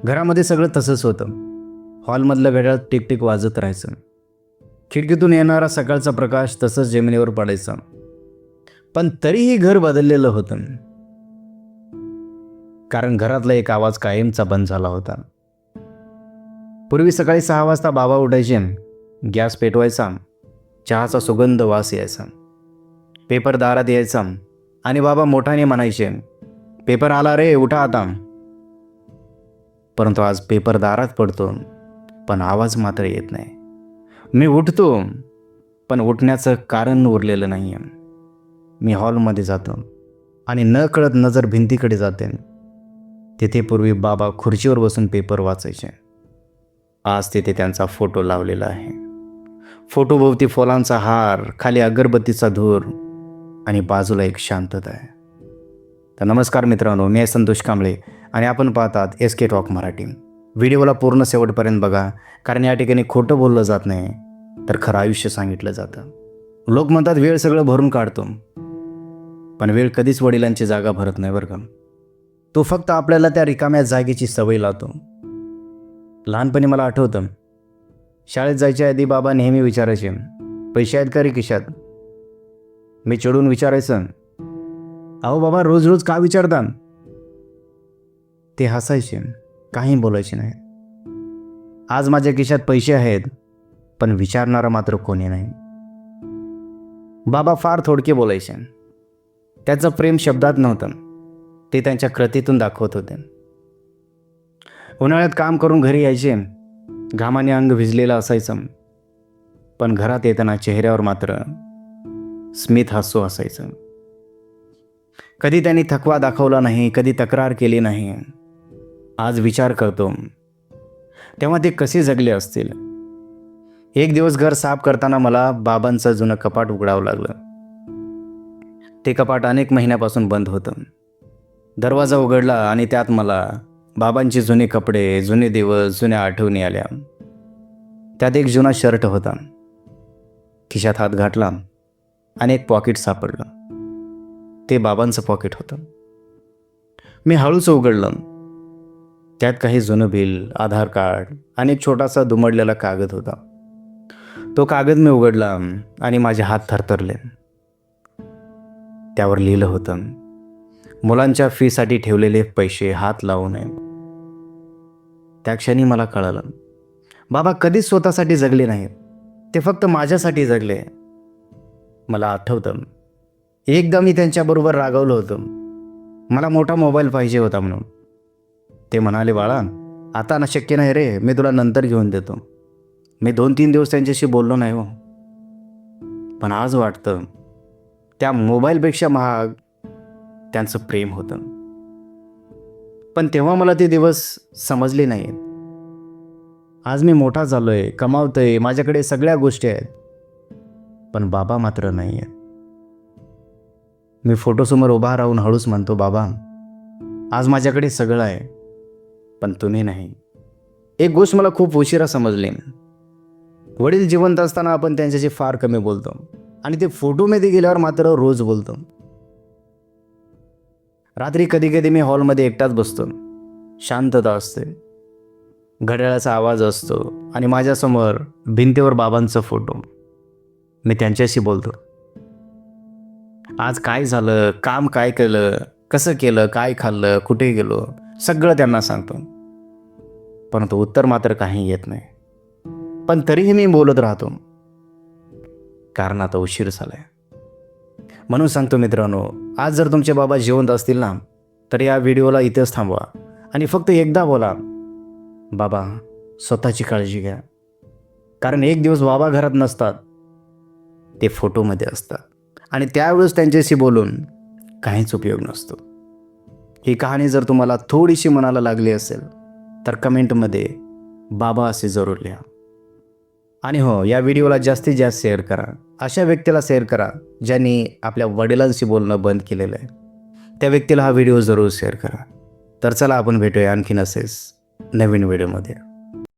घरामध्ये सगळं तसंच होतं. हॉलमधलं घड्याळ टिकटिक वाजत राहायचं. खिडकीतून येणारा सकाळचा प्रकाश तसंच जमिनीवर पडायचा. पण तरीही घर बदललेलं होतं, कारण घरातला एक आवाज कायमचा बंद झाला होता. पूर्वी सकाळी 6 वाजता बाबा उठायचे, गॅस पेटवायचा, चहाचा सुगंध वास यायचा, पेपर दारात यायचा आणि बाबा मोठाने म्हणायचे, पेपर आला रे, उठा आता. परंतु आज पेपर दारात पडतो, पण आवाज मात्र येत नाही. मी उठतो, पण उठण्याचं कारण उरलेलं नाही आहे. मी हॉलमध्ये जातो आणि न कळत नजर भिंतीकडे जाते. तिथे पूर्वी बाबा खुर्चीवर बसून पेपर वाचायचे. आज तिथे त्यांचा फोटो लावलेला आहे. फोटोभोवती फुलांचा हार, खाली अगरबत्तीचा धूर आणि बाजूला एक शांतता आहे. तर नमस्कार मित्रांनो, मी आहे संतोष कांबळे आणि आपण पाहतात SK टॉक मराठी. व्हिडिओला पूर्ण शेवटपर्यंत बघा, कारण या ठिकाणी खोटं बोललं जात नाही, तर खरं आयुष्य सांगितलं जातं. लोक म्हणतात वेळ सगळं भरून काढतो, पण वेळ कधीच वडिलांची जागा भरत नाही बरं का. तो फक्त आपल्याला त्या रिकाम्या जागेची सवय लावतो. लहानपणी मला आठवतं, शाळेत जायच्या आधी बाबा नेहमी विचारायचे, पैसे आहेत का रे खिशात? मी चिडून विचारायचं, अहो बाबा रोज रोज का विचारता? ते हसायचे, काही बोलायचे नाही. आज माझ्या खिशात पैसे आहेत, पण विचारणारा मात्र कोणी नाही. बाबा फार थोडके बोलायचे. त्याचं प्रेम शब्दात नव्हतं, ते त्यांच्या कृतीतून दाखवत होते. उन्हाळ्यात काम करून घरी यायचे, घामाने अंग भिजलेलं असायचं, पण घरात येताना चेहऱ्यावर मात्र स्मित हास्य असायचं. कधी त्यांनी थकवा दाखवला नाही, कधी तक्रार केली नाही. आज विचार करतो, तेव्हा ते कसे जगले असतील. एक दिवस घर साफ करताना मला बाबांचं जुनं कपाट उघडावं लागलं. ते कपाट अनेक महिन्यापासून बंद होतं. दरवाजा उघडला आणि त्यात मला बाबांचे जुने कपडे, जुने दिवस, जुन्या आठवणी आल्या. त्यात एक जुना शर्ट होता. खिशात हात घातला आणि एक पॉकेट सापडलं. ते बाबांचं पॉकेट होतं. मी हळूच उघडलं. त्यात काही जुनं बिल, आधार कार्ड आणि एक छोटासा दुमडलेला कागद होता. तो कागद मी उघडला आणि माझे हात थरथरले. त्यावर लिहिलं होतं, मुलांच्या फीसाठी ठेवलेले पैसे हात लावू नये. त्या क्षणी मला कळालं, बाबा कधीच स्वतःसाठी जगले नाहीत, ते फक्त माझ्यासाठी जगले. मला आठवतं, एकदा मी त्यांच्याबरोबर रागावलं होतं. मला मोठा मोबाईल पाहिजे होता म्हणून. ते म्हणाले, बाळा आता ना शक्य नाही रे, मी तुला नंतर घेऊन देतो. मी 2-3 दिवस त्यांच्याशी बोललो नाही हो. पण आज वाटतं, त्या मोबाईलपेक्षा महाग त्यांचं प्रेम होतं. पण तेव्हा मला ते दिवस समजले नाहीत. आज मी मोठा झालोय, कमावतोय, माझ्याकडे सगळ्या गोष्टी आहेत, पण बाबा मात्र नाही आहेत. मी फोटोसमोर उभा राहून हळूच म्हणतो, बाबा आज माझ्याकडे सगळं आहे, पण तुम्ही नाही. एक गोष्ट मला खूप उशिरा समजली, वडील जिवंत असताना आपण त्यांच्याशी फार कमी बोलतो आणि ते फोटोमध्ये गेल्यावर मात्र रोज बोलतो. रात्री कधी कधी मी हॉलमध्ये एकटाच बसतो. शांतता असते, घड्याळाचा आवाज असतो आणि माझ्यासमोर भिंतीवर बाबांचा फोटो. मी त्यांच्याशी बोलतो. आज काय झालं, काम काय केलं, कसं केलं, काय खाल्लं, कुठे गेलो, सगळं त्यांना सांगतो. परंतु उत्तर मात्र काही येत नाही. पण तरीही मी बोलत राहतो, कारण आता उशीर झालाय. म्हणून सांगतो मित्रांनो, आज जर तुमचे बाबा जिवंत असतील ना, तर या व्हिडिओला इथेच थांबवा आणि फक्त एकदा बोला, बाबा स्वतःची काळजी घ्या. कारण एक दिवस बाबा घरात नसतात, ते फोटोमध्ये असतात आणि त्यावेळेस त्यांच्याशी बोलून काहीच उपयोग नसतो. ही कहाणी जर तुम्हाला थोडीशी मनाला लागली असेल तर कमेंटमध्ये बाबा असे जरूर लिहा. आणि हो, या व्हिडिओला जास्तीत जास्त शेअर करा. अशा व्यक्तीला शेअर करा ज्यांनी आपल्या वडिलांशी बोलणं बंद केलेलं आहे. त्या व्यक्तीला हा व्हिडिओ जरूर शेअर करा. तर चला आपण भेटूया आणखीन असेच नवीन व्हिडिओमध्ये.